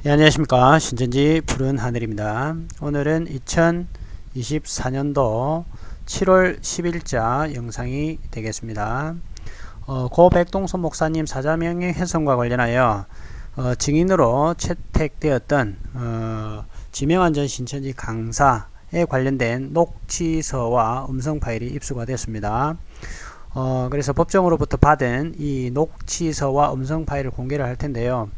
네, 안녕하십니까. 신천지 푸른 하늘입니다. 오늘은 2024년도 7월 10일자 영상이 되겠습니다. 고 백동선 목사님 사자명예 훼손과 관련하여 증인으로 채택되었던 지명한 전 신천지 강사에 관련된 녹취서와 음성 파일이 입수가 됐습니다. 그래서 법정으로부터 받은 이 녹취서와 음성 파일을 공개를 할 텐데요.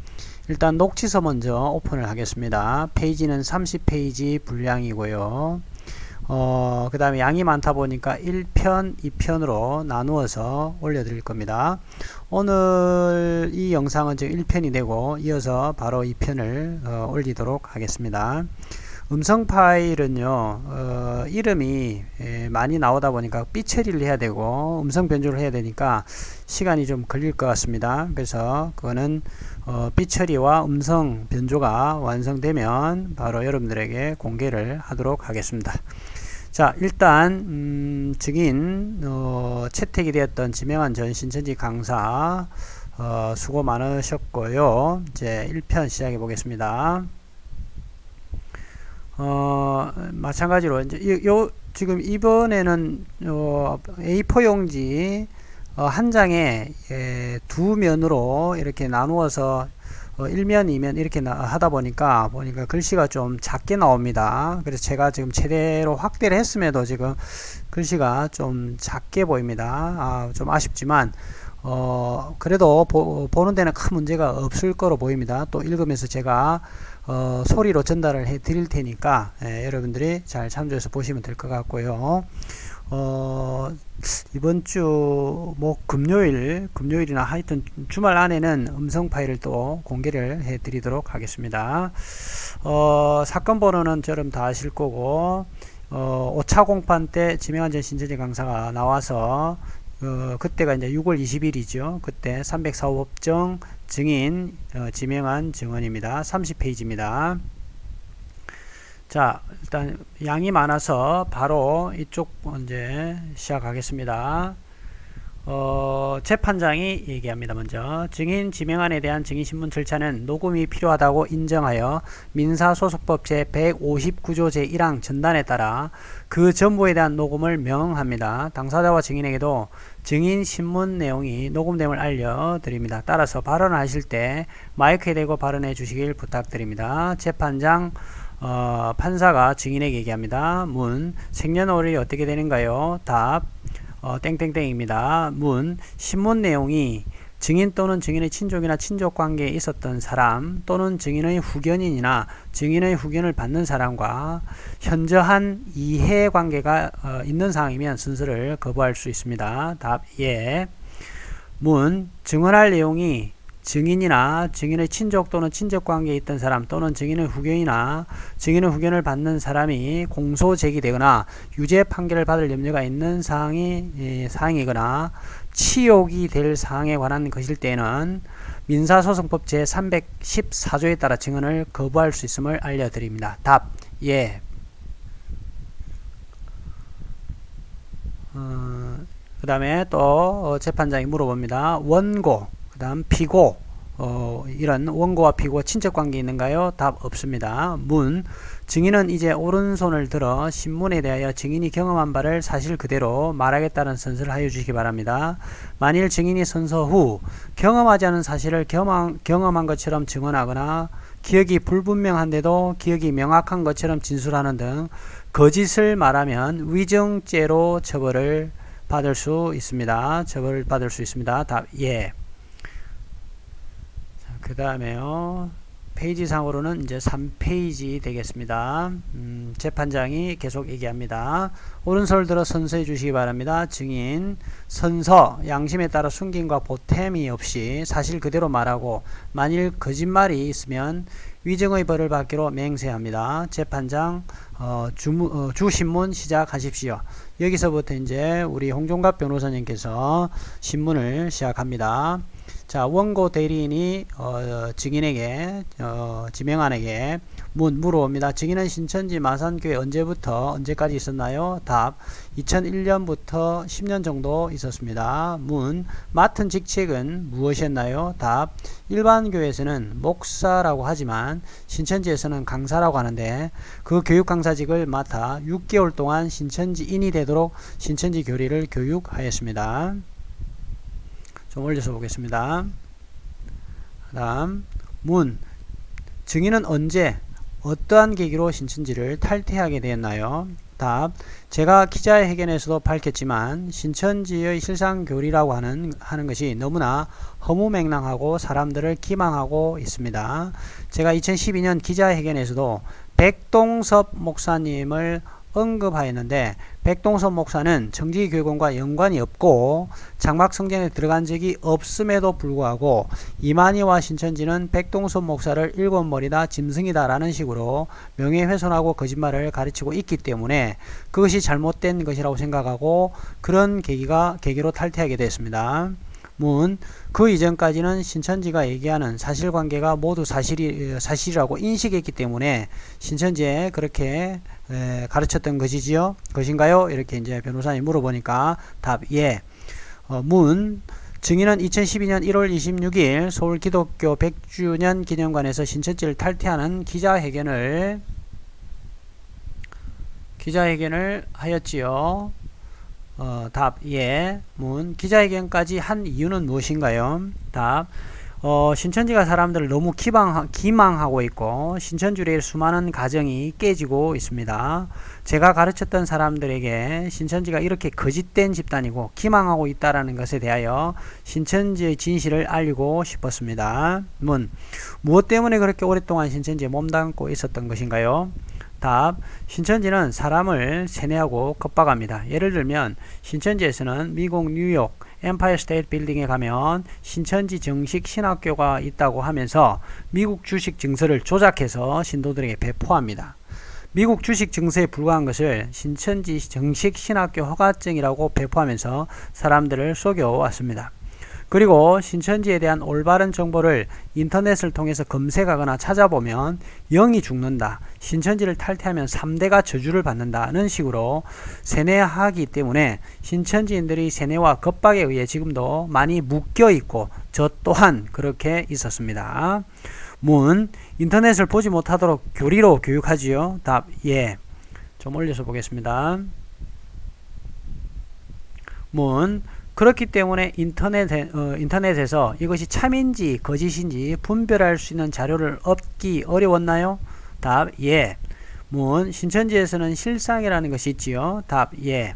일단 녹취서 먼저 오픈을 하겠습니다. 페이지는 30페이지 분량이고요. 그 다음에 양이 많다 보니까 1편, 2편으로 나누어서 올려드릴 겁니다. 오늘 이 영상은 지금 1편이 되고 이어서 바로 2편을 올리도록 하겠습니다. 음성 파일은요, 이름이 많이 나오다 보니까 삐 처리를 해야 되고 음성 변조를 해야 되니까 시간이 좀 걸릴 것 같습니다. 그래서 그거는 삐 처리와 음성 변조가 완성되면 바로 여러분들에게 공개를 하도록 하겠습니다. 자, 일단 증인 채택이 되었던 지명한 전 신천지 강사 수고 많으셨고요. 이제 1편 시작해 보겠습니다. 마찬가지로 이제 지금 이번에는 A4 용지 한 장에 두 면으로 이렇게 나누어서 1면, 2면 이렇게 하다 보니까 글씨가 좀 작게 나옵니다. 그래서 제가 지금 최대로 확대를 했음에도 지금 글씨가 좀 작게 보입니다. 좀 아쉽지만 그래도 보는 데는 큰 문제가 없을 거로 보입니다. 또 읽으면서 제가 소리로 전달을 해 드릴 테니까 여러분들이 잘 참조해서 보시면 될 것 같고요. 이번 주 금요일이나 하여튼 주말 안에는 음성 파일을 또 공개를 해 드리도록 하겠습니다. 사건 번호는 저름 다 아실 거고 5차 공판 때 지명한 전 신천지 강사가 나와서 그때가 이제 6월 20일이죠. 그때 304호법정 증인 지명한 증언입니다. 30페이지입니다. 자, 일단 양이 많아서 바로 이쪽 이제 시작하겠습니다. 재판장이 얘기합니다. 먼저 증인 지명안에 대한 증인신문 절차는 녹음이 필요하다고 인정하여 민사소송법 제159조 제1항 전단에 따라 그 전부에 대한 녹음을 명합니다. 당사자와 증인에게도 증인신문 내용이 녹음됨을 알려드립니다. 따라서 발언하실 때 마이크에 대고 발언해 주시길 부탁드립니다. 재판장 판사가 증인에게 얘기합니다. 문, 생년월일이 어떻게 되는가요? 답, 땡땡땡입니다. 문, 신문 내용이 증인 또는 증인의 친족이나 친족 관계에 있었던 사람 또는 증인의 후견인이나 증인의 후견을 받는 사람과 현저한 이해 관계가 있는 상황이면 순서를 거부할 수 있습니다. 답, 예. 문, 증언할 내용이 증인이나 증인의 친족 또는 친족 관계에 있던 사람 또는 증인의 후견이나 증인의 후견을 받는 사람이 공소 제기되거나 유죄 판결을 받을 염려가 있는 사항이거나 치욕이 될 사항에 관한 것일 때에는 민사소송법 제314조에 따라 증언을 거부할 수 있음을 알려드립니다. 답, 예. 그 다음에 또 재판장이 물어봅니다. 원고, 그 다음 피고, 이런 원고와 피고 친척관계 있는가요? 답, 없습니다. 문, 증인은 이제 오른손을 들어 신문에 대하여 증인이 경험한 바를 사실 그대로 말하겠다는 선서를 하여 주시기 바랍니다. 만일 증인이 선서 후 경험하지 않은 사실을 경험한 것처럼 증언하거나 기억이 불분명한데도 기억이 명확한 것처럼 진술하는 등 거짓을 말하면 위증죄로 처벌을 받을 수 있습니다. 답, 예. 그 다음에요. 페이지상으로는 이제 3페이지 되겠습니다. 재판장이 계속 얘기합니다. 오른손을 들어 선서해 주시기 바랍니다. 증인, 선서, 양심에 따라 숨김과 보탬이 없이 사실 그대로 말하고 만일 거짓말이 있으면 위증의 벌을 받기로 맹세합니다. 재판장, 주신문 시작하십시오. 여기서부터 이제 우리 홍종갑 변호사님께서 신문을 시작합니다. 자, 원고 대리인이 증인에게 지명한에게 물어봅니다. 증인은 신천지 마산교회 언제부터 언제까지 있었나요? 답. 2001년부터 10년 정도 있었습니다. 맡은 직책은 무엇이었나요? 답. 일반 교회에서는 목사라고 하지만 신천지에서는 강사라고 하는데 그 교육 강사직을 맡아 6개월 동안 신천지인이 되도록 신천지 교리를 교육하였습니다. 좀 올려서 보겠습니다. 다음 증인은 언제 어떠한 계기로 신천지를 탈퇴하게 되었나요? 답. 제가 기자회견에서도 밝혔지만 신천지의 실상교리라고 하는 것이 너무나 허무맹랑하고 사람들을 기망하고 있습니다. 제가 2012년 기자회견에서도 백동섭 목사님을 언급하였는데 백동섭 목사는 정직교육원과 연관이 없고 장막성전에 들어간 적이 없음에도 불구하고 이만희와 신천지는 백동섭 목사를 일곱머리다 짐승이다 라는 식으로 명예훼손하고 거짓말을 가르치고 있기 때문에 그것이 잘못된 것이라고 생각하고 그런 계기로 탈퇴하게 됐습니다. 그 이전까지는 신천지가 얘기하는 사실관계가 모두 사실이라고 인식했기 때문에 신천지에 그렇게 가르쳤던 것인가요? 이렇게 이제 변호사님 물어보니까 답 예. 증인은 2012년 1월 26일 서울 기독교 100주년 기념관에서 신천지를 탈퇴하는 기자회견을 하였지요. 답 예. 기자회견까지 한 이유는 무엇인가요? 답. 신천지가 사람들을 너무 기망하고 있고 신천지의 수많은 가정이 깨지고 있습니다. 제가 가르쳤던 사람들에게 신천지가 이렇게 거짓된 집단이고 기망하고 있다는 것에 대하여 신천지의 진실을 알리고 싶었습니다. 무엇 때문에 그렇게 오랫동안 신천지에 몸담고 있었던 것인가요? 답. 신천지는 사람을 세뇌하고 겁박합니다. 예를 들면 신천지에서는 미국 뉴욕 엠파이어 스테이트 빌딩에 가면 신천지 정식 신학교가 있다고 하면서 미국 주식 증서를 조작해서 신도들에게 배포합니다. 미국 주식 증서에 불과한 것을 신천지 정식 신학교 허가증이라고 배포하면서 사람들을 속여왔습니다. 그리고 신천지에 대한 올바른 정보를 인터넷을 통해서 검색하거나 찾아보면 영이 죽는다. 신천지를 탈퇴하면 3대가 저주를 받는다는 식으로 세뇌하기 때문에 신천지인들이 세뇌와 겁박에 의해 지금도 많이 묶여있고 저 또한 그렇게 있었습니다. 인터넷을 보지 못하도록 교리로 교육하지요. 답 예. 좀 올려서 보겠습니다. 그렇기 때문에 인터넷에서 이것이 참인지 거짓인지 분별할 수 있는 자료를 얻기 어려웠나요? 답 예. 신천지에서는 실상이라는 것이 있지요. 답 예.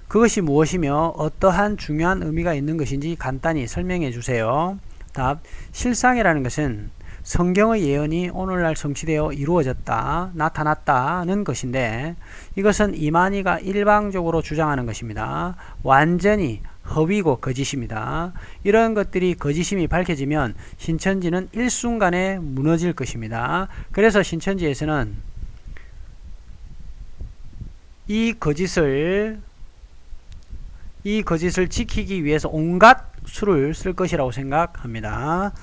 그것이 무엇이며 어떠한 중요한 의미가 있는 것인지 간단히 설명해 주세요. 답. 실상이라는 것은 성경의 예언이 오늘날 성취되어 이루어졌다, 나타났다는 것인데 이것은 이만희가 일방적으로 주장하는 것입니다. 완전히 허위고 거짓입니다. 이런 것들이 거짓임이 밝혀지면 신천지는 일순간에 무너질 것입니다. 그래서 신천지에서는 이 거짓을 지키기 위해서 온갖 수를 쓸 것이라고 생각합니다.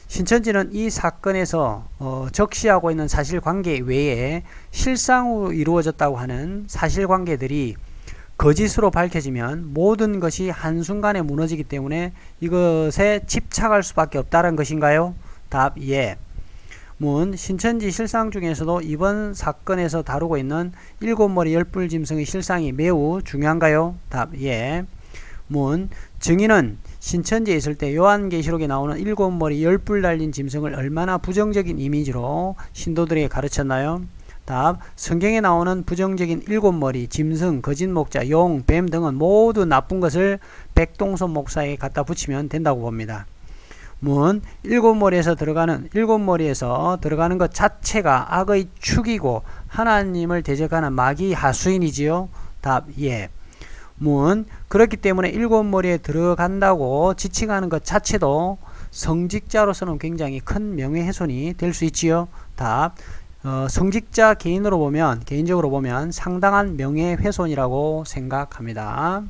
신천지는 이 사건에서 적시하고 있는 사실관계 외에 실상으로 이루어졌다고 하는 사실관계들이 거짓으로 밝혀지면 모든 것이 한순간에 무너지기 때문에 이것에 집착할 수밖에 없다는 것인가요? 답 예. 신천지 실상 중에서도 이번 사건에서 다루고 있는 7머리 10뿔 짐승의 실상이 매우 중요한가요? 답 예. 증인은 신천지에 있을 때 요한계시록에 나오는 7머리 10뿔 달린 짐승을 얼마나 부정적인 이미지로 신도들에게 가르쳤나요? 답. 성경에 나오는 부정적인 7머리, 짐승, 거짓목자, 용, 뱀 등은 모두 나쁜 것을 백동섭 목사에게 갖다 붙이면 된다고 봅니다. 7머리에서 들어가는 것 자체가 악의 축이고 하나님을 대적하는 마귀 하수인이지요. 답 예. 그렇기 때문에 7머리에 들어간다고 지칭하는 것 자체도 성직자로서는 굉장히 큰 명예훼손이 될 수 있지요. 답. 성직자 개인적으로 보면 상당한 명예훼손이라고 생각합니다.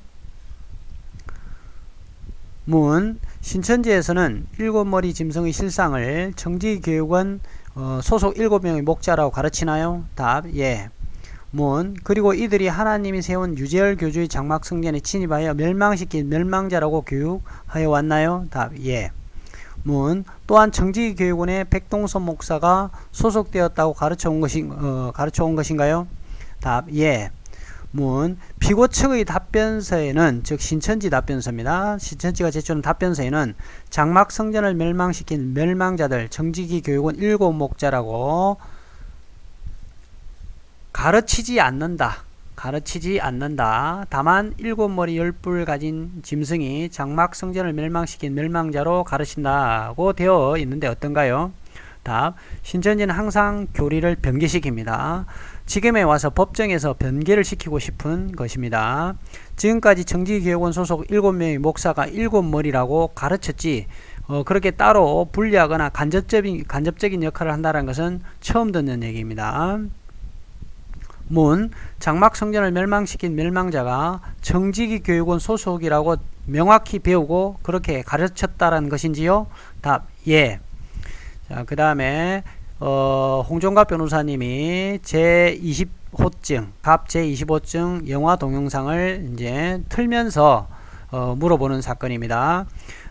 문, 신천지에서는 일곱 머리 짐승의 실상을 정지교육원 소속 7명의 목자라고 가르치나요? 답, 예. 문, 그리고 이들이 하나님이 세운 유재열 교주의 장막 성전에 침입하여 멸망시킨 멸망자라고 교육하여 왔나요? 답, 예. 문, 또한 정지교육원에 백동섭 목사가 소속되었다고 가르쳐 온 것인가요? 답, 예. 문, 피고 측의 답변서에는, 즉 신천지 답변서입니다. 신천지가 제출한 답변서에는 장막 성전을 멸망시킨 멸망자들 정지기 교육원 7목자라고 가르치지 않는다. 다만 7머리 10뿔 가진 짐승이 장막 성전을 멸망시킨 멸망자로 가르친다고 되어 있는데 어떤가요? 답, 신천지는 항상 교리를 변개시킵니다. 지금에 와서 법정에서 변개를 시키고 싶은 것입니다. 지금까지 정지교육원 소속 7명의 목사가 7머리라고 가르쳤지 그렇게 따로 분리하거나 간접적인 역할을 한다는 것은 처음 듣는 얘기입니다. 문, 장막 성전을 멸망시킨 멸망자가 정지기 교육원 소속이라고 명확히 배우고 그렇게 가르쳤다는 것인지요? 답, 예. 자, 그 다음에 홍종갑 변호사님이 제20호증, 갑 제25증 영화 동영상을 이제 틀면서 물어보는 사건입니다.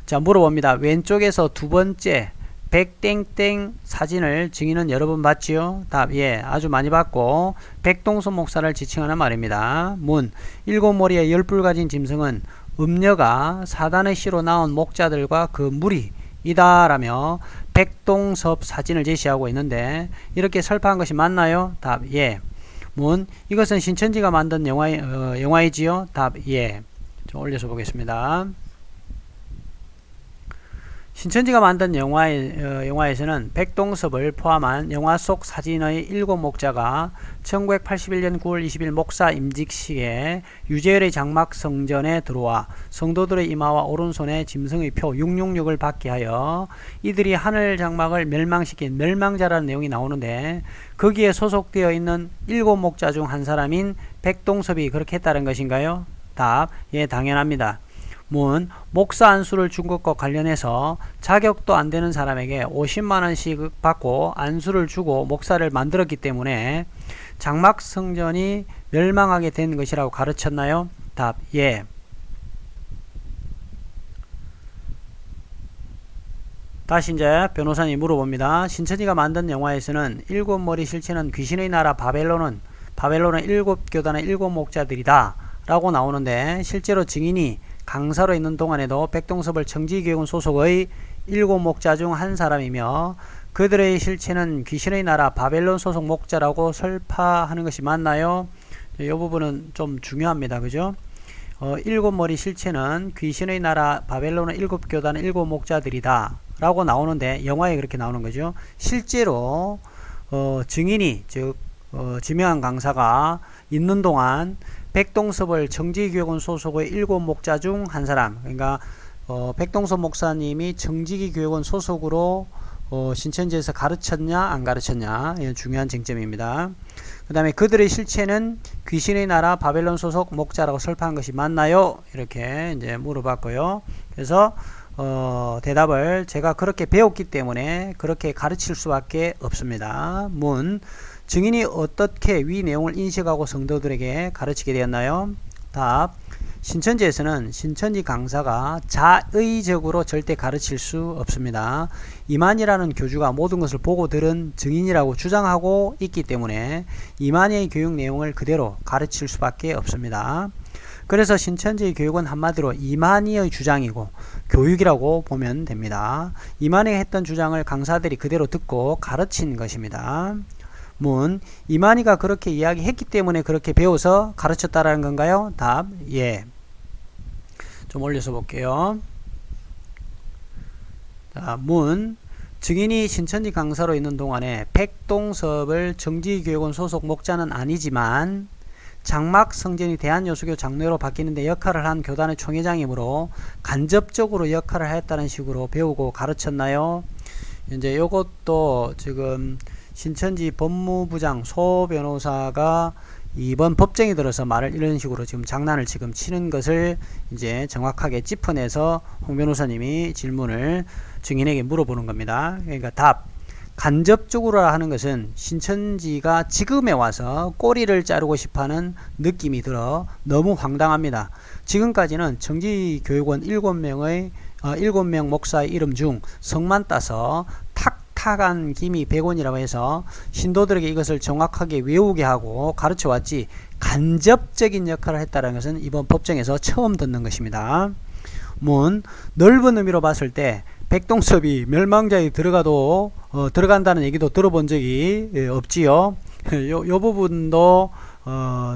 자, 물어봅니다. 왼쪽에서 두 번째 백땡땡 사진을 증인은 여러 번 봤지요? 답, 예, 아주 많이 봤고 백동섭 목사를 지칭하는 말입니다. 문, 7머리에 10뿔 가진 짐승은 음녀가 사단의 씨로 나온 목자들과 그 무리이다 라며 백동섭 사진을 제시하고 있는데 이렇게 설파한 것이 맞나요? 답, 예. 문, 이것은 신천지가 만든 영화이지요? 답, 예. 좀 올려서 보겠습니다. 신천지가 만든 영화에서는 백동섭을 포함한 영화 속 사진의 7목자가 1981년 9월 20일 목사 임직식에 유재열의 장막 성전에 들어와 성도들의 이마와 오른손에 짐승의 표 666을 받게 하여 이들이 하늘 장막을 멸망시킨 멸망자라는 내용이 나오는데 거기에 소속되어 있는 7목자 중 한 사람인 백동섭이 그렇게 했다는 것인가요? 답, 예, 당연합니다. 문, 목사 안수를 준 것과 관련해서 자격도 안 되는 사람에게 50만원씩 받고 안수를 주고 목사를 만들었기 때문에 장막 성전이 멸망하게 된 것이라고 가르쳤나요? 답, 예. 다시 이제 변호사님이 물어봅니다. 신천지가 만든 영화에서는 7머리 실체는 귀신의 나라 바벨론은 7교단의 7목자들이다 라고 나오는데 실제로 증인이 강사로 있는 동안에도 백동섭을 정지교육원 소속의 7목자 중 한 사람이며 그들의 실체는 귀신의 나라 바벨론 소속 목자라고 설파하는 것이 맞나요? 이 부분은 좀 중요합니다. 그죠? 7머리 실체는 귀신의 나라 바벨론의 7교단의 7목자들이다 라고 나오는데 영화에 그렇게 나오는 거죠. 실제로 증인이 즉 지명한 강사가 있는 동안 백동섭을 정지교육원 소속의 7목자 중 한 사람, 그러니까 백동섭 목사님이 정지기 교육원 소속으로 신천지에서 가르쳤냐 안 가르쳤냐, 이건 중요한 쟁점입니다. 그 다음에 그들의 실체는 귀신의 나라 바벨론 소속 목자라고 설파한 것이 맞나요? 이렇게 이제 물어봤고요. 그래서 대답을 제가 그렇게 배웠기 때문에 그렇게 가르칠 수밖에 없습니다. 문, 증인이 어떻게 위 내용을 인식하고 성도들에게 가르치게 되었나요? 답, 신천지에서는 신천지 강사가 자의적으로 절대 가르칠 수 없습니다. 이만희라는 교주가 모든 것을 보고 들은 증인이라고 주장하고 있기 때문에 이만희의 교육 내용을 그대로 가르칠 수밖에 없습니다. 그래서 신천지의 교육은 한마디로 이만희의 주장이고 교육이라고 보면 됩니다. 이만희가 했던 주장을 강사들이 그대로 듣고 가르친 것입니다. 문, 이만희가 그렇게 이야기했기 때문에 그렇게 배워서 가르쳤다라는 건가요? 답, 예. 좀 올려서 볼게요. 자, 문, 증인이 신천지 강사로 있는 동안에 백동섭을 정지교육원 소속 목자는 아니지만 장막 성전이 대한여수교 장로로 바뀌는데 역할을 한 교단의 총회장이므로 간접적으로 역할을 했다는 식으로 배우고 가르쳤나요? 이제 요것도 지금 신천지 법무부장 소 변호사가 이번 법정에 들어서 말을 이런 식으로 지금 장난을 지금 치는 것을 이제 정확하게 짚어내서 홍 변호사님이 질문을 증인에게 물어보는 겁니다. 그러니까 답. 간접적으로 하는 것은 신천지가 지금에 와서 꼬리를 자르고 싶어하는 느낌이 들어 너무 황당합니다. 지금까지는 정지교육원 7명 목사의 이름 중 성만 따서 탁탁한 김이 100원이라고 해서 신도들에게 이것을 정확하게 외우게 하고 가르쳐 왔지 간접적인 역할을 했다는 것은 이번 법정에서 처음 듣는 것입니다. 문, 넓은 의미로 봤을 때 백동섭이 멸망자에 들어가도 들어간다는 얘기도 들어본 적이 없지요. 요 부분도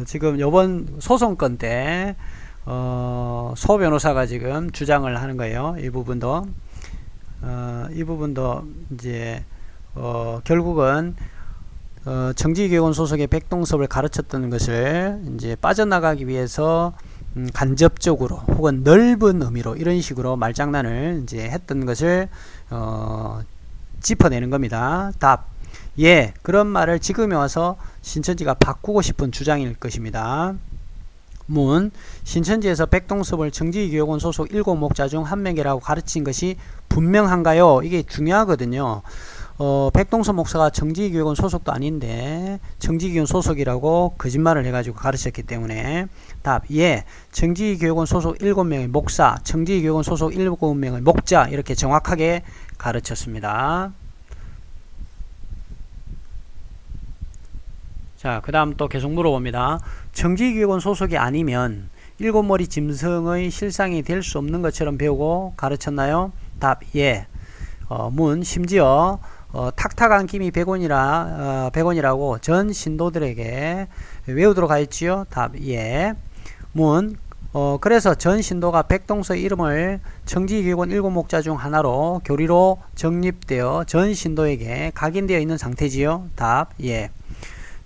지금 요번 소송건 때 소 변호사가 지금 주장을 하는 거예요. 이 부분도 이제 결국은 정지교육원 소속의 백동섭을 가르쳤던 것을 이제 빠져나가기 위해서 간접적으로 혹은 넓은 의미로 이런 식으로 말장난을 이제 했던 것을 짚어내는 겁니다. 답. 예, 그런 말을 지금에 와서 신천지가 바꾸고 싶은 주장일 것입니다. 문. 신천지에서 백동섭을 정지교육원 소속 7목자 중 한 명이라고 가르친 것이 분명한가요? 이게 중요하거든요. 백동섭 목사가 정지교육원 소속도 아닌데 정지교육원 소속이라고 거짓말을 해가지고 가르쳤기 때문에 답. 예, 정지교육원 소속 7명의 목사, 정지교육원 소속 7명의 목자 이렇게 정확하게 가르쳤습니다. 자, 그 다음 또 계속 물어봅니다. 정지교육원 소속이 아니면 7머리 짐승의 실상이 될 수 없는 것처럼 배우고 가르쳤나요? 답. 예. 문. 심지어 탁탁한 김이 100원이라고 전 신도들에게 외우도록 하였지요. 답. 예. 문. 그래서 전 신도가 백동서의 이름을 정지교육원 7목자 중 하나로 교리로 정립되어 전 신도에게 각인되어 있는 상태지요. 답. 예.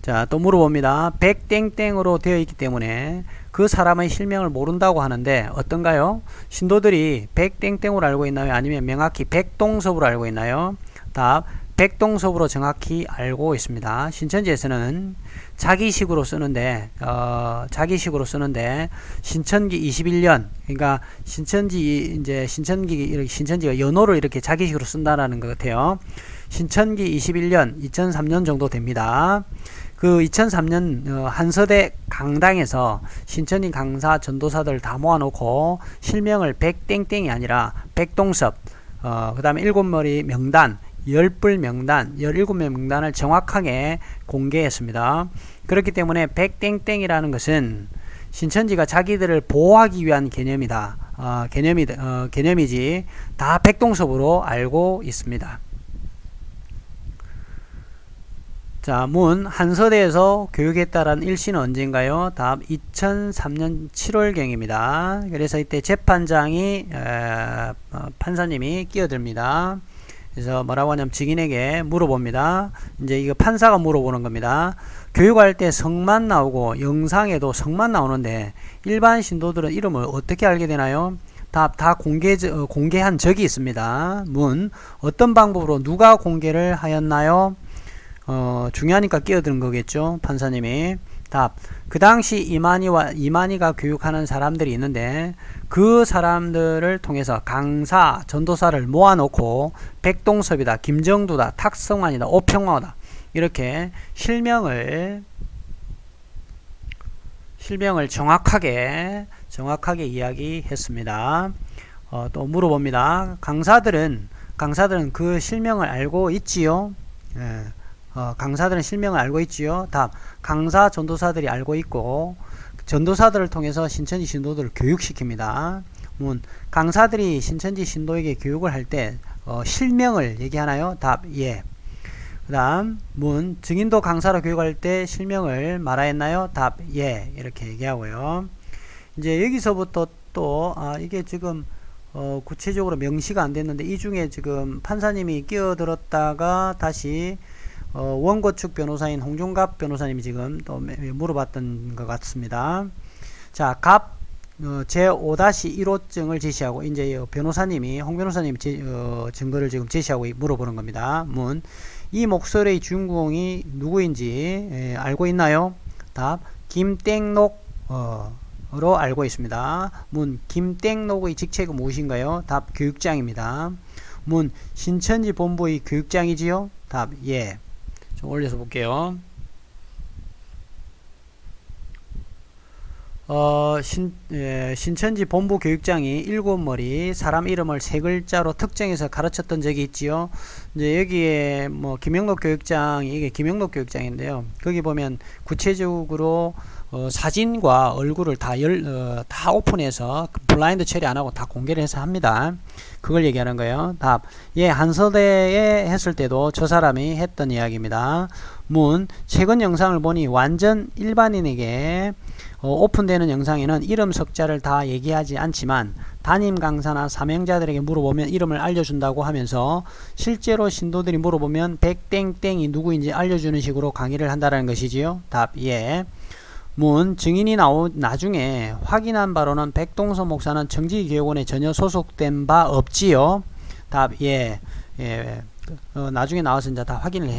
자, 또 물어봅니다. 백땡땡으로 되어 있기 때문에 그 사람의 실명을 모른다고 하는데 어떤가요? 신도들이 백땡땡으로 알고 있나요? 아니면 명확히 백동섭으로 알고 있나요? 답. 백동섭으로 정확히 알고 있습니다. 신천지에서는 자기식으로 쓰는데 신천기 21년, 그러니까 신천지가 연호를 이렇게 자기식으로 쓴다라는 것 같아요. 신천기 21년 2003년 정도 됩니다. 그 2003년 한서대 강당에서 신천지 강사 전도사들 다 모아놓고 실명을 백땡땡이 아니라 백동섭, 그 다음에 7머리 명단, 10불 명단, 17명 명단을 정확하게 공개했습니다. 그렇기 때문에 백땡땡이라는 것은 신천지가 자기들을 보호하기 위한 개념이지 다 백동섭으로 알고 있습니다. 자, 문. 한서대에서 교육했다라는 일시는 언제인가요? 답. 2003년 7월경입니다. 그래서 이때 재판장이 판사님이 끼어듭니다. 그래서 뭐라고 하냐면 증인에게 물어봅니다. 이제 이거 판사가 물어보는 겁니다. 교육할 때 성만 나오고 영상에도 성만 나오는데 일반 신도들은 이름을 어떻게 알게 되나요? 답. 다 공개한 적이 있습니다. 문. 어떤 방법으로 누가 공개를 하였나요? 중요하니까 끼어드는 거겠죠. 판사님이. 답. 그 당시 이만희가 교육하는 사람들이 있는데 그 사람들을 통해서 강사, 전도사를 모아놓고 백동섭이다, 김정두다, 탁성환이다, 오평화다 이렇게 실명을 정확하게 이야기했습니다. 또 물어봅니다. 강사들은 그 실명을 알고 있지요? 예. 강사들은 실명을 알고 있지요. 답. 강사 전도사들이 알고 있고 전도사들을 통해서 신천지 신도들을 교육시킵니다. 문. 강사들이 신천지 신도에게 교육을 할 때 실명을 얘기하나요? 답. 예. 그 다음 문. 증인도 강사로 교육할 때 실명을 말하였나요? 답. 예. 이렇게 얘기하고요. 이제 여기서부터 또 이게 지금 구체적으로 명시가 안 됐는데 이 중에 지금 판사님이 끼어들었다가 다시 원고 측 변호사인 홍종갑 변호사님이 지금 또 물어봤던 것 같습니다. 자, 갑 제5-1호증을 제시하고 이제 홍 변호사님이 증거를 지금 제시하고 물어보는 겁니다. 문. 이 목소리의 주인공이 누구인지 알고 있나요? 답. 김땡록 로 알고 있습니다. 문 김땡록의 직책은 무엇인가요? 답 교육장입니다. 문 신천지 본부의 교육장이지요? 답 예. 좀 올려서 볼게요. 신천지 본부 교육장이 7머리 사람 이름을 3글자로 특정해서 가르쳤던 적이 있지요. 이제 여기에 뭐 김영록 교육장이 이게 김영록 교육장인데요. 거기 보면 구체적으로 사진과 얼굴을 다 오픈해서 블라인드 처리 안 하고 다 공개를 해서 합니다. 그걸 얘기하는 거예요. 답 예. 한서대에 했을 때도 저 사람이 했던 이야기입니다. 문 최근 영상을 보니 완전 일반인에게 오픈되는 영상에는 이름 석자를 다 얘기하지 않지만 담임 강사나 사명자들에게 물어보면 이름을 알려준다고 하면서 실제로 신도들이 물어보면 백땡땡이 누구인지 알려주는 식으로 강의를 한다는 것이지요. 답 예. 문 증인이 나중에 확인한 바로는 백동서 목사는 정지교육원에 전혀 소속된 바 없지요. 답 예. 예. 나중에 나와서 이제 다 확인을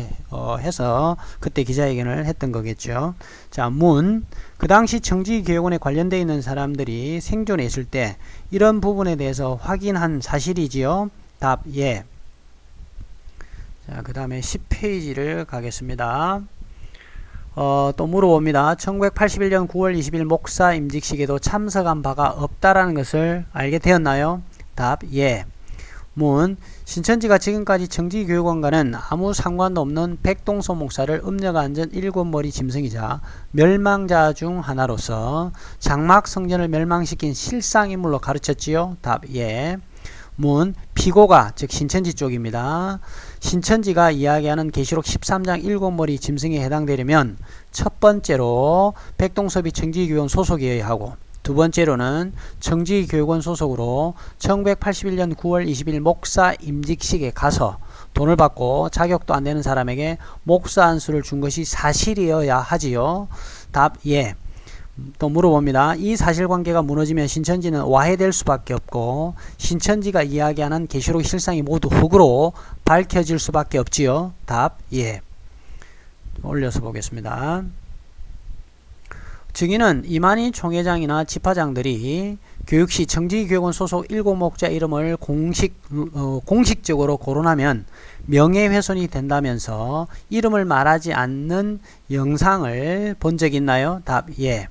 해서 그때 기자회견을 했던 거겠죠. 자, 문 그 당시 정지교육원에 관련되어 있는 사람들이 생존해 있을 때 이런 부분에 대해서 확인한 사실이지요. 답 예. 자, 그 다음에 10페이지를 가겠습니다. 또 물어봅니다. 1981년 9월 20일 목사 임직식에도 참석한 바가 없다라는 것을 알게 되었나요? 답 예. 문 신천지가 지금까지 정지교육원과는 아무 상관도 없는 백동서 목사를 음녀가 앉은 7머리 짐승이자 멸망자 중 하나로서 장막 성전을 멸망시킨 실상인물로 가르쳤지요. 답 예. 문 피고가 즉 신천지 쪽입니다. 신천지가 이야기하는 계시록 13장 7머리 짐승에 해당되려면 첫 번째로 백동섭이 정지교육원 소속이어야 하고 두 번째로는 정지교육원 소속으로 1981년 9월 20일 목사 임직식에 가서 돈을 받고 자격도 안 되는 사람에게 목사 안수를 준 것이 사실이어야 하지요. 답 예. 또 물어봅니다. 이 사실관계가 무너지면 신천지는 와해될 수밖에 없고 신천지가 이야기하는 계시록 실상이 모두 흙으로 밝혀질 수밖에 없지요. 답 예. 올려서 보겠습니다. 증인은 이만희 총회장이나 지파장들이 교육시 정지교육원 소속 7목자 이름을 공식적으로 거론하면 명예훼손이 된다면서 이름을 말하지 않는 영상을 본 적 있나요? 답 예.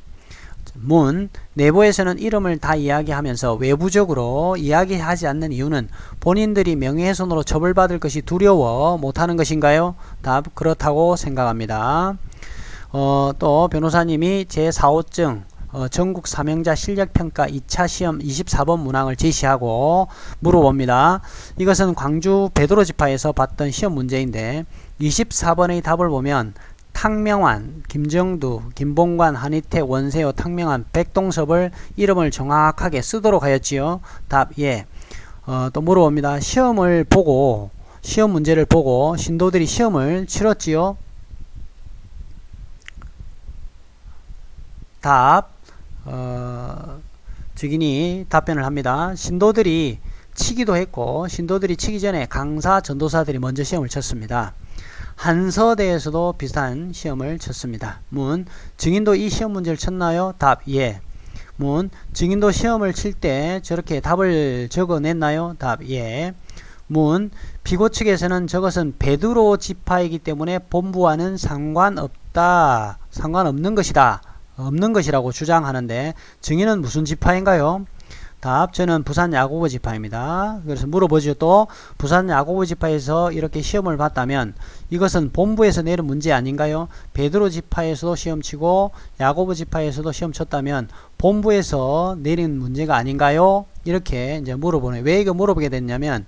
문 내부에서는 이름을 다 이야기하면서 외부적으로 이야기하지 않는 이유는 본인들이 명예훼손으로 처벌받을 것이 두려워 못하는 것인가요? 답 그렇다고 생각합니다. 또 변호사님이 제4호증 전국 사명자 실력평가 2차 시험 24번 문항을 제시하고 물어봅니다. 이것은 광주 베드로 지파에서 봤던 시험 문제인데 24번의 답을 보면 탕명환, 김정두, 김봉관, 한희태, 원세호, 탕명환, 백동섭을 이름을 정확하게 쓰도록 하였지요. 답 예. 또 물어봅니다. 시험 문제를 보고 신도들이 시험을 치렀지요. 답 증인이 답변을 합니다. 신도들이 치기도 했고 신도들이 치기 전에 강사 전도사들이 먼저 시험을 쳤습니다. 한서대에서도 비슷한 시험을 쳤습니다. 문 증인도 이 시험 문제를 쳤나요? 답 예. 문 증인도 시험을 칠 때 저렇게 답을 적어냈나요? 답 예. 문 피고 측에서는 저것은 베드로 지파이기 때문에 본부와는 상관없는 것이라고 주장하는데 증인은 무슨 지파인가요? 답 저는 부산 야고보 지파입니다. 그래서 물어보죠. 또 부산 야고보 지파에서 이렇게 시험을 봤다면 이것은 본부에서 내린 문제 아닌가요? 베드로 지파에서도 시험 치고 야고보 지파에서도 시험 쳤다면 본부에서 내린 문제가 아닌가요? 이렇게 이제 물어보네요. 왜 이거 물어보게 됐냐면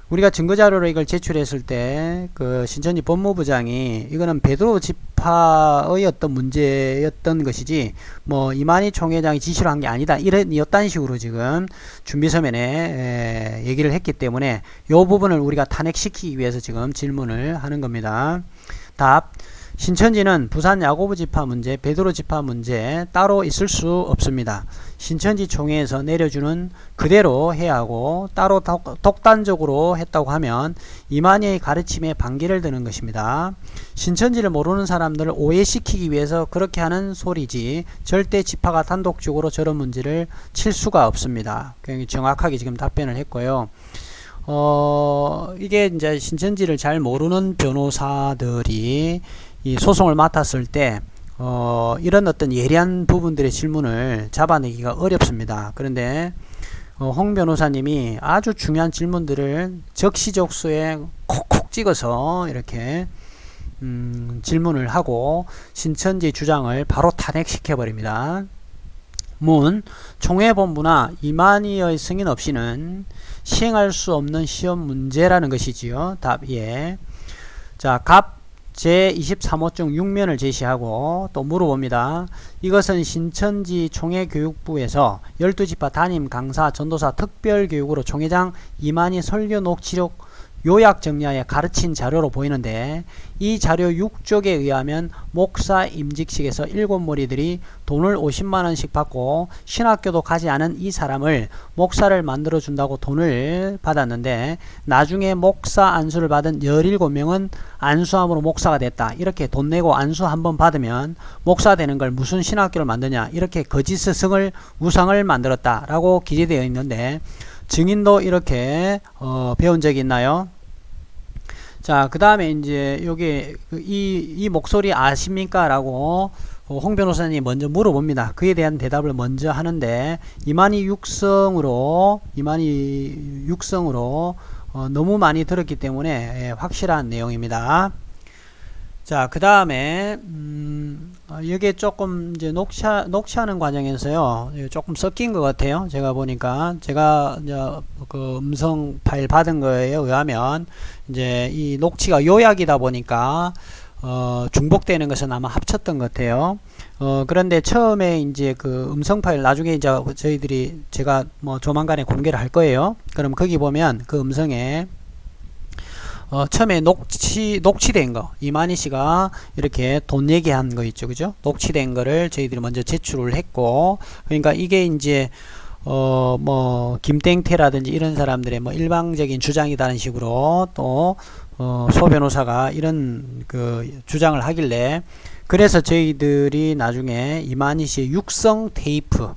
우리가 증거자료로 이걸 제출했을 때 그 신천지 법무부장이 이거는 베드로 지파의 어떤 문제였던 것이지 뭐 이만희 총회장이 지시를 한 게 아니다 이런 식으로 지금 준비 서면에 얘기를 했기 때문에 이 부분을 우리가 탄핵시키기 위해서 지금 질문을 하는 겁니다. 답 신천지는 부산 야고보 지파 문제, 베드로 지파 문제 따로 있을 수 없습니다. 신천지 총회에서 내려주는 그대로 해야 하고 따로 독단적으로 했다고 하면 이만희의 가르침에 반기를 드는 것입니다. 신천지를 모르는 사람들을 오해시키기 위해서 그렇게 하는 소리지 절대 지파가 단독적으로 저런 문제를 칠 수가 없습니다. 굉장히 정확하게 지금 답변을 했고요. 이게 이제 신천지를 잘 모르는 변호사들이 이 소송을 맡았을 때 이런 어떤 예리한 부분들의 질문을 잡아내기가 어렵습니다. 그런데 홍 변호사님이 아주 중요한 질문들을 적시적소에 콕콕 찍어서 이렇게 질문을 하고 신천지 주장을 바로 탄핵시켜 버립니다. 문, 총회본부나 이만희의 승인 없이는 시행할 수 없는 시험 문제라는 것이지요. 답 예. 자, 갑 제23호 중 6면을 제시하고 또 물어봅니다. 이것은 신천지 총회교육부에서 12지파 담임 강사 전도사 특별교육으로 총회장 이만희 설교 녹취록 요약 정리하여 가르친 자료로 보이는데 이 자료 6쪽에 의하면 목사 임직식에서 7머리들이 돈을 50만원씩 받고 신학교도 가지 않은 이 사람을 목사를 만들어 준다고 돈을 받았는데 나중에 목사 안수를 받은 17명은 안수함으로 목사가 됐다. 이렇게 돈 내고 안수 한번 받으면 목사 되는 걸 무슨 신학교를 만드냐. 이렇게 거짓 스승을 우상을 만들었다 라고 기재되어 있는데 증인도 이렇게 배운 적이 있나요? 자, 그 다음에 이제 여기 이 목소리 아십니까? 라고 홍 변호사님이 먼저 물어봅니다. 그에 대한 대답을 먼저 하는데 이만희 육성으로 너무 많이 들었기 때문에 확실한 내용입니다. 자, 그 다음에 여기에 조금 이제 녹취하는 과정에서요 조금 섞인 것 같아요. 제가 보니까 제가 이제 그 음성 파일 받은 거에 의하면 이제 이 녹취가 요약이다 보니까 중복되는 것은 아마 합쳤던 것 같아요. 그런데 처음에 이제 그 음성 파일 나중에 이제 제가 뭐 조만간에 공개를 할 거예요. 그럼 거기 보면 그 음성에 처음에 녹취된 거, 이만희 씨가 이렇게 돈 얘기한 거 있죠, 그죠? 녹취된 거를 저희들이 먼저 제출을 했고, 그러니까 이게 이제, 뭐, 김땡태라든지 이런 사람들의 뭐 일방적인 주장이라는 식으로 또, 소 변호사가 이런 그 주장을 하길래, 그래서 저희들이 나중에 이만희 씨의 육성 테이프,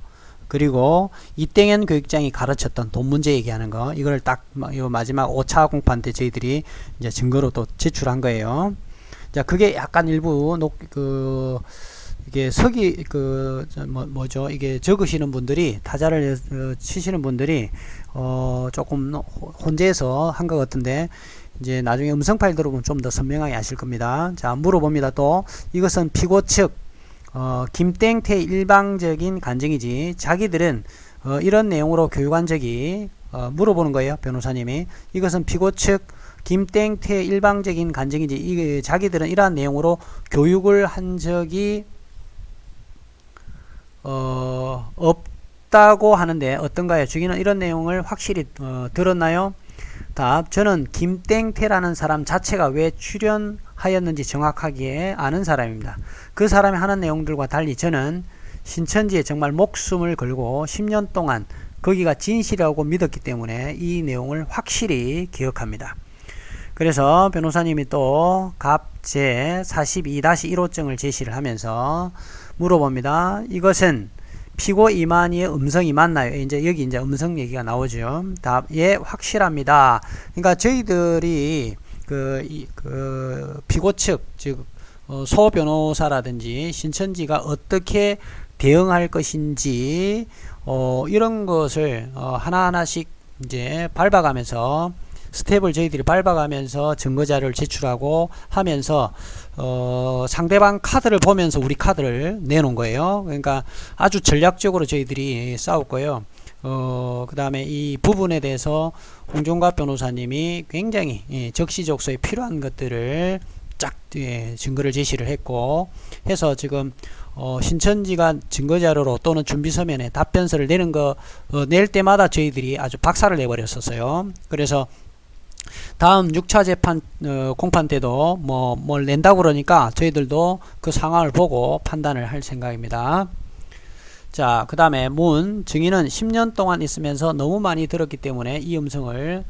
그리고 이땡현 교육장이 가르쳤던 돈 문제 얘기하는 거 이걸 딱 요 마지막 5차 공판 때 저희들이 이제 증거로 또 제출한 거예요. 자, 그게 약간 일부 이게 뭐죠? 이게 적으시는 분들이 타자를 치시는 분들이 조금 혼재해서 한 것 같은데 이제 나중에 음성 파일 들어보면 좀 더 선명하게 아실 겁니다. 자, 물어봅니다. 또 이것은 피고 측 김땡태 일방적인 간증이지 자기들은 이런 내용으로 교육한 적이 물어보는 거예요. 변호사님이 이것은 피고 측 김땡태 일방적인 간증이지 이게 자기들은 이러한 내용으로 교육을 한 적이 없다고 하는데 어떤가요? 주기는 이런 내용을 확실히 들었나요? 답, 저는 김땡태라는 사람 자체가 왜 출연하였는지 정확하게 아는 사람입니다. 그 사람이 하는 내용들과 달리 저는 신천지에 정말 목숨을 걸고 10년 동안 거기가 진실이라고 믿었기 때문에 이 내용을 확실히 기억합니다. 그래서 변호사님이 또 갑제 42-1호증을 제시를 하면서 물어봅니다. 이것은 피고 이만희의 음성이 맞나요? 이제 여기 이제 음성 얘기가 나오죠. 답, 예, 확실합니다. 그러니까 저희들이 피고 측, 즉, 소 변호사라든지 신천지가 어떻게 대응할 것인지, 이런 것을, 하나하나씩 이제 밟아가면서, 스텝을 저희들이 밟아가면서 증거자료를 제출하고 하면서 상대방 카드를 보면서 우리 카드를 내놓은 거예요. 그러니까 아주 전략적으로 저희들이 싸웠고요. 그 다음에 이 부분에 대해서 홍종갑 변호사님이 굉장히 적시적소에 필요한 것들을 쫙 증거를 제시를 했고 해서 지금 신천지가 증거자료로 또는 준비서면에 답변서를 낼 때마다 저희들이 아주 박살을 내버렸었어요. 그래서 다음 6차 재판 공판 때도 뭘 낸다고 그러니까 저희들도 그 상황을 보고 판단을 할 생각입니다. 자, 그 다음에 문, 증인은 10년 동안 있으면서 너무 많이 들었기 때문에 이 음성을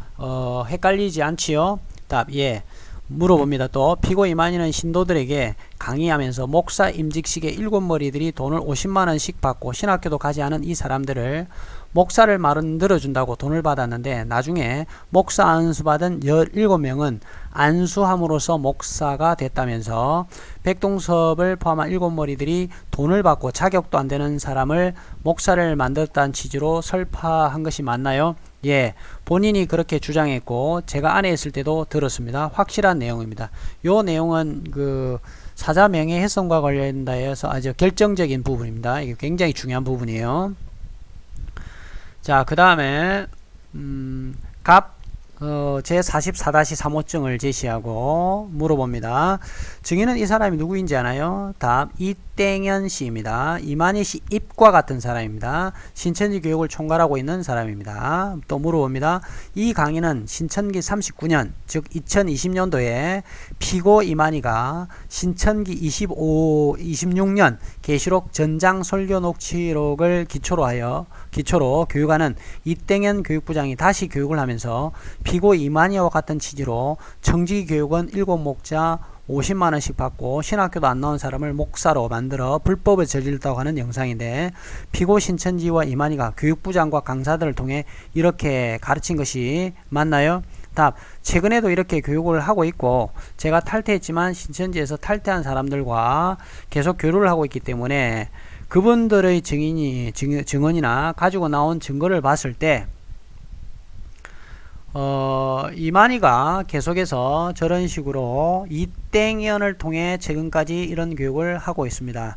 헷갈리지 않지요? 답, 예. 물어봅니다. 또 피고 이만희는 신도들에게 강의하면서 목사 임직식의 7머리들이 돈을 50만원씩 받고 신학교도 가지 않은 이 사람들을 목사를 만들어준다고 돈을 받았는데 나중에 목사 안수받은 17명은 안수함으로써 목사가 됐다면서 백동섭을 포함한 7머리들이 돈을 받고 자격도 안 되는 사람을 목사를 만들었다는 취지로 설파한 것이 맞나요? 예, 본인이 그렇게 주장했고 제가 안에 있을 때도 들었습니다. 확실한 내용입니다. 요 내용은 그 사자 명예훼손과 관련해서 아주 결정적인 부분입니다. 이게 굉장히 중요한 부분이에요. 자, 그 다음에 제44-3호증을 제시하고 물어봅니다. 증인은 이 사람이 누구인지 아나요? 답, 이땡현 씨입니다. 이만희 씨 입과 같은 사람입니다. 신천지 교육을 총괄하고 있는 사람입니다. 또 물어봅니다. 이 강의는 신천기 39년, 즉 2020년도에 피고 이만희가 신천기 26년 계시록 전장 설교 녹취록을 기초로 교육하는 이땡현 교육부장이 다시 교육을 하면서 피고 이만희와 같은 취지로 청지교육은 7목자 50만원씩 받고 신학교도 안 나온 사람을 목사로 만들어 불법을 저질렀다고 하는 영상인데 피고 신천지와 이만희가 교육부장과 강사들을 통해 이렇게 가르친 것이 맞나요? 답, 최근에도 이렇게 교육을 하고 있고 제가 탈퇴했지만 신천지에서 탈퇴한 사람들과 계속 교류를 하고 있기 때문에 그분들의 증언이나 가지고 나온 증거를 봤을 때 이만희가 계속해서 저런 식으로 이땡현을 통해 최근까지 이런 교육을 하고 있습니다.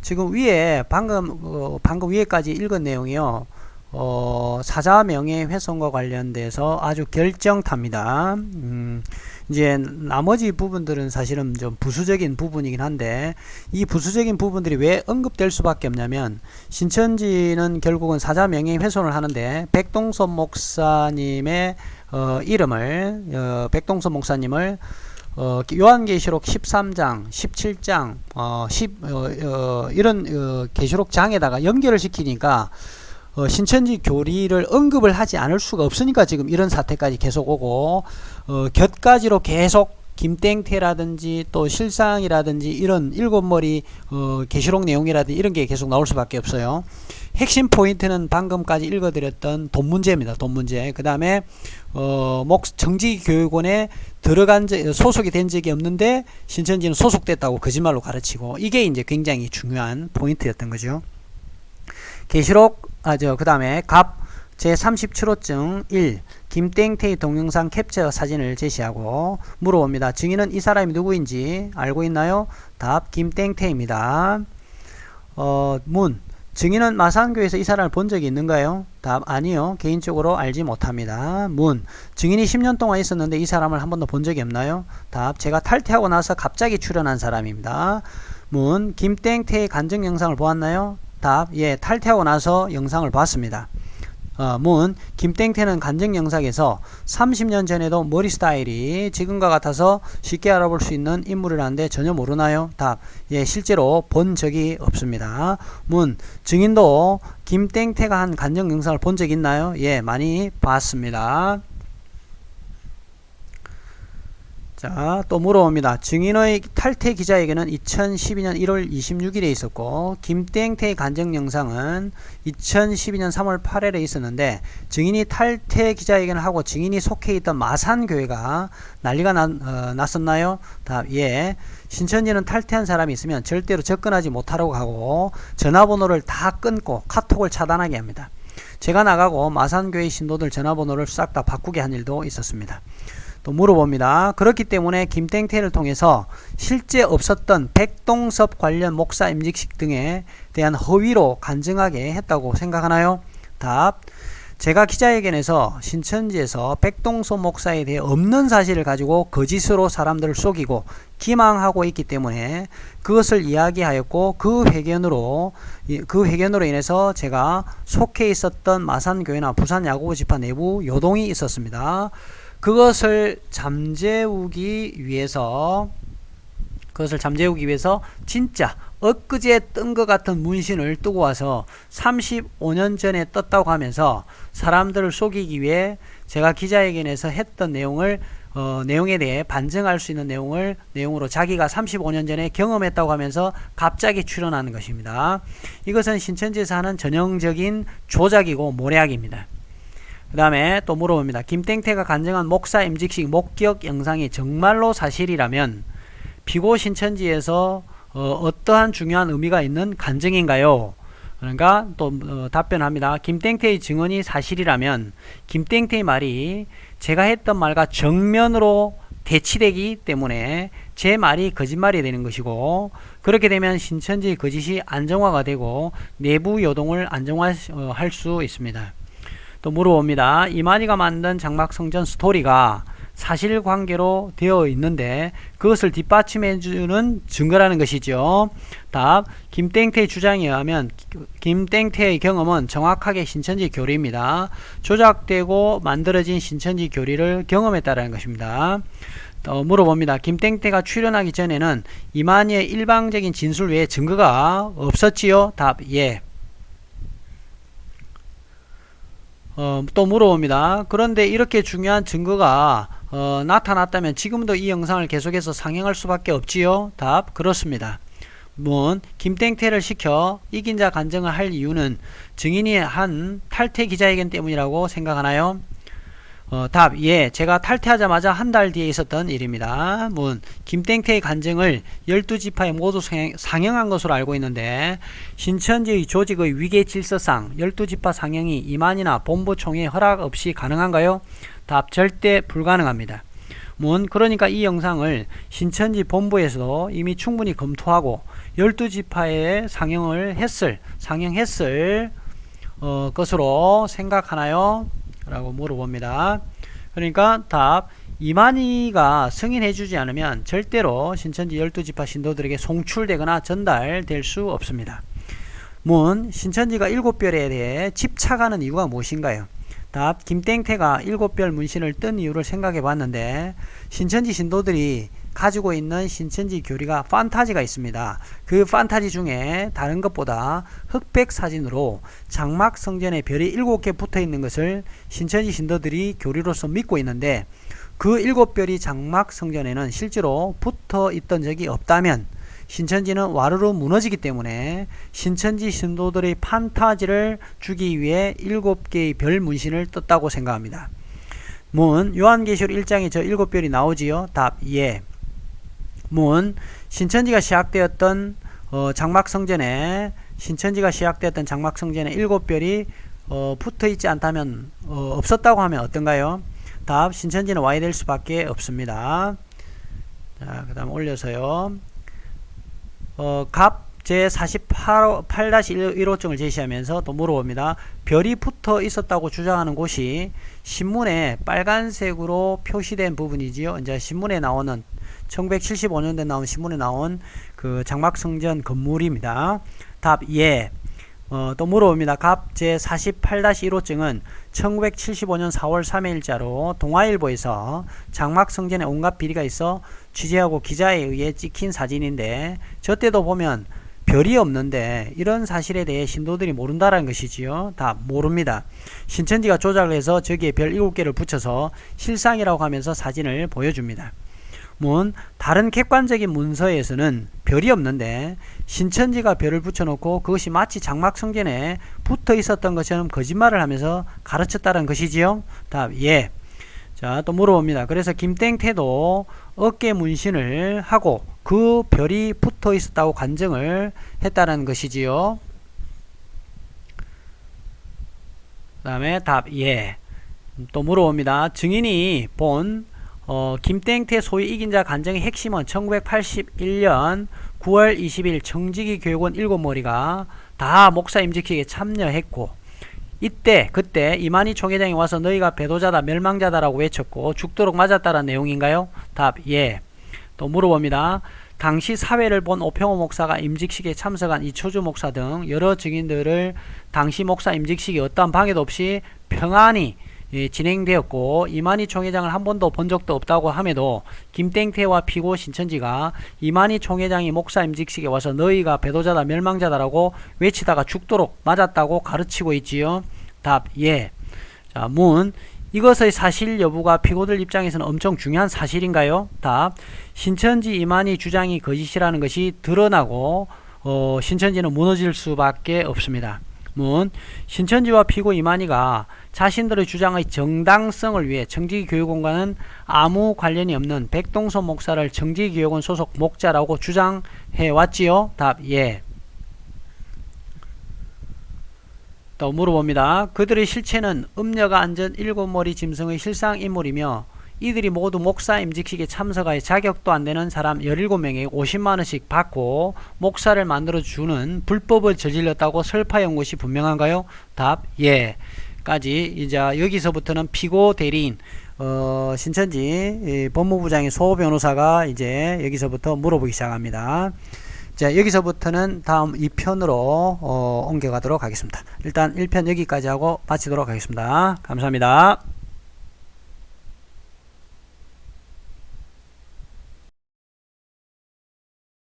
지금 위에 방금 위에까지 읽은 내용이요. 사자 명예훼손과 관련돼서 아주 결정탑니다. 이제 나머지 부분들은 사실은 좀 부수적인 부분이긴 한데 이 부수적인 부분들이 왜 언급될 수밖에 없냐면 신천지는 결국은 사자 명예훼손을 하는데 백동섭 목사님의 백동섭 목사님을 요한계시록 13장, 17장, 이런 계시록 장에다가 연결을 시키니까 신천지 교리를 언급을 하지 않을 수가 없으니까 지금 이런 사태까지 계속 오고 곁가지로 계속 김땡태라든지 또 실상이라든지 이런 7머리 계시록 내용이라든지 이런 게 계속 나올 수밖에 없어요. 핵심 포인트는 방금까지 읽어드렸던 돈 문제입니다. 돈 문제. 그 다음에 정지교육원에 소속이 된 적이 없는데 신천지는 소속됐다고 거짓말로 가르치고 이게 이제 굉장히 중요한 포인트였던 거죠. 계시록 그 다음에 제37호증 1 김땡태의 동영상 캡처 사진을 제시하고 물어봅니다. 증인은 이 사람이 누구인지 알고 있나요? 답, 김땡태입니다. 문, 증인은 마산교에서 이 사람을 본 적이 있는가요? 답, 아니요. 개인적으로 알지 못합니다. 문, 증인이 10년 동안 있었는데 이 사람을 한 번도 본 적이 없나요? 답, 제가 탈퇴하고 나서 갑자기 출연한 사람입니다. 문, 김땡태의 간증 영상을 보았나요? 답, 예, 탈퇴하고 나서 영상을 봤습니다. 문, 김땡태는 간증 영상에서 30년 전에도 머리 스타일이 지금과 같아서 쉽게 알아볼 수 있는 인물이라는데 전혀 모르나요? 답, 예, 실제로 본 적이 없습니다. 문, 증인도 김땡태가 한 간증 영상을 본 적 있나요? 예, 많이 봤습니다. 자, 또 물어봅니다. 증인의 탈퇴 기자회견은 2012년 1월 26일에 있었고 김땡태의 간증 영상은 2012년 3월 8일에 있었는데 증인이 탈퇴 기자회견을 하고 증인이 속해 있던 마산교회가 난리가 났었나요? 답, 예. 신천지는 탈퇴한 사람이 있으면 절대로 접근하지 못하라고 하고 전화번호를 다 끊고 카톡을 차단하게 합니다. 제가 나가고 마산교회 신도들 전화번호를 싹 다 바꾸게 한 일도 있었습니다. 또 물어봅니다. 그렇기 때문에 김땡태를 통해서 실제 없었던 백동섭 관련 목사 임직식 등에 대한 허위로 간증하게 했다고 생각하나요? 답, 제가 기자회견에서 신천지에서 백동섭 목사에 대해 없는 사실을 가지고 거짓으로 사람들을 속이고 기망하고 있기 때문에 그것을 이야기하였고 그 회견으로 인해서 제가 속해 있었던 마산교회나 부산야고보 지파 내부 요동이 있었습니다. 그것을 잠재우기 위해서 진짜 엊그제 뜬 것 같은 문신을 뜨고 와서 35년 전에 떴다고 하면서 사람들을 속이기 위해 제가 기자회견에서 했던 내용에 대해 반증할 수 있는 내용으로 자기가 35년 전에 경험했다고 하면서 갑자기 출연하는 것입니다. 이것은 신천지에서 하는 전형적인 조작이고 모략입니다. 그 다음에 또 물어봅니다. 김땡태가 간증한 목사 임직식 목격 영상이 정말로 사실이라면 피고 신천지에서 어떠한 중요한 의미가 있는 간증인가요? 그러니까 또 답변합니다. 김땡태의 증언이 사실이라면 김땡태의 말이 제가 했던 말과 정면으로 대치되기 때문에 제 말이 거짓말이 되는 것이고, 그렇게 되면 신천지의 거짓이 안정화가 되고 내부 요동을 안정화할 수 있습니다. 또 물어봅니다. 이만희가 만든 장막성전 스토리가 사실관계로 되어 있는데 그것을 뒷받침해주는 증거라는 것이죠. 답. 김땡태의 주장에 의하면 김땡태의 경험은 정확하게 신천지 교리입니다. 조작되고 만들어진 신천지 교리를 경험했다는 것입니다. 또 물어봅니다. 김땡태가 출연하기 전에는 이만희의 일방적인 진술 외에 증거가 없었지요? 답. 예. 또 물어봅니다. 그런데 이렇게 중요한 증거가 나타났다면 지금도 이 영상을 계속해서 상영할 수밖에 없지요? 답. 그렇습니다. 김땡태를 시켜 이긴 자 간증을 할 이유는 증인이 한 탈퇴 기자회견 때문이라고 생각하나요? 답. 예. 제가 탈퇴하자마자 한 달 뒤에 있었던 일입니다. 김땡태의 간증을 12지파에 모두 상영한 것으로 알고 있는데 신천지의 조직의 위계 질서상 12지파 상영이 임안이나 본부총회 허락 없이 가능한가요? 답. 절대 불가능합니다. 그러니까 이 영상을 신천지 본부에서도 이미 충분히 검토하고 12지파에 상영했을 것으로 생각하나요? 라고 물어봅니다. 그러니까 답. 이만희가 승인해주지 않으면 절대로 신천지 12지파 신도들에게 송출되거나 전달될 수 없습니다. 신천지가 7별에 대해 집착하는 이유가 무엇인가요? 답. 김땡태가 7별 문신을 뜬 이유를 생각해 봤는데 신천지 신도들이 가지고 있는 신천지 교리가 판타지가 있습니다. 그 판타지 중에 다른 것보다 흑백 사진으로 장막 성전에 별이 7개 붙어 있는 것을 신천지 신도들이 교리로서 믿고 있는데 그 7별이 장막 성전에는 실제로 붙어 있던 적이 없다면 신천지는 와르르 무너지기 때문에 신천지 신도들의 판타지를 주기 위해 7개의 별 문신을 떴다고 생각합니다. 요한계시록 1장에 저 7별이 나오지요? 답. 예. 신천지가 시작되었던 장막성전에 7별이 붙어 있지 않다면 없었다고 하면 어떤가요? 답. 신천지는 와야 될 수밖에 없습니다. 자, 그 다음 올려서요. 갑 제48-1호증을 제시하면서 또 물어봅니다. 별이 붙어 있었다고 주장하는 곳이 신문에 빨간색으로 표시된 부분이지요. 이제 신문에 나오는 1975년도에 나온 신문에 나온 그 장막성전 건물입니다. 답. 예. 또 물어봅니다. 갑 제48-1호증은 1975년 4월 3일자로 동아일보에서 장막성전에 온갖 비리가 있어 취재하고 기자에 의해 찍힌 사진인데 저 때도 보면 별이 없는데 이런 사실에 대해 신도들이 모른다는 것이지요. 답. 모릅니다. 신천지가 조작을 해서 저기에 별 7개를 붙여서 실상이라고 하면서 사진을 보여줍니다. 다른 객관적인 문서에서는 별이 없는데 신천지가 별을 붙여놓고 그것이 마치 장막성전에 붙어 있었던 것처럼 거짓말을 하면서 가르쳤다는 것이지요. 답. 예. 자, 또 물어봅니다. 그래서 김땡태도 어깨 문신을 하고 그 별이 붙어 있었다고 간증을 했다는 것이지요. 그 다음에 답. 예. 또 물어봅니다. 증인이 본 김땡태 소위 이긴자 간증의 핵심은 1981년 9월 20일 정직이 교육원 7머리가 다 목사 임직식에 참여했고 그때 이만희 총회장이 와서 너희가 배도자다 멸망자다라고 외쳤고 죽도록 맞았다는 내용인가요? 답. 예. 또 물어봅니다. 당시 사회를 본 오평호 목사가 임직식에 참석한 이초주 목사 등 여러 증인들을 당시 목사 임직식이 어떠한 방해도 없이 평안히 진행되었고 이만희 총회장을 한 번도 본 적도 없다고 함에도 김땡태와 피고 신천지가 이만희 총회장이 목사 임직식에 와서 너희가 배도자다 멸망자다라고 외치다가 죽도록 맞았다고 가르치고 있지요. 답 예. 자, 문. 이것의 사실 여부가 피고들 입장에서는 엄청 중요한 사실인가요? 답. 신천지 이만희 주장이 거짓이라는 것이 드러나고 신천지는 무너질 수밖에 없습니다. 문. 신천지와 피고 이만희가 자신들의 주장의 정당성을 위해 정직교육원과는 아무 관련이 없는 백동선 목사를 정직교육원 소속 목자라고 주장해 왔지요? 답 예. 또 물어봅니다. 그들의 실체는 음녀가 앉은 7머리 짐승의 실상인물이며 이들이 모두 목사 임직식에 참석할 자격도 안 되는 사람 17명에게 50만원씩 받고 목사를 만들어주는 불법을 저질렀다고 설파해온 것이 분명한가요? 답 예. 까지 이제 여기서부터는 피고 대리인 신천지 법무부장의 소 변호사가 이제 여기서부터 물어보기 시작합니다. 자, 여기서부터는 다음 2편으로 옮겨가도록 하겠습니다. 일단 1편 여기까지 하고 마치도록 하겠습니다. 감사합니다.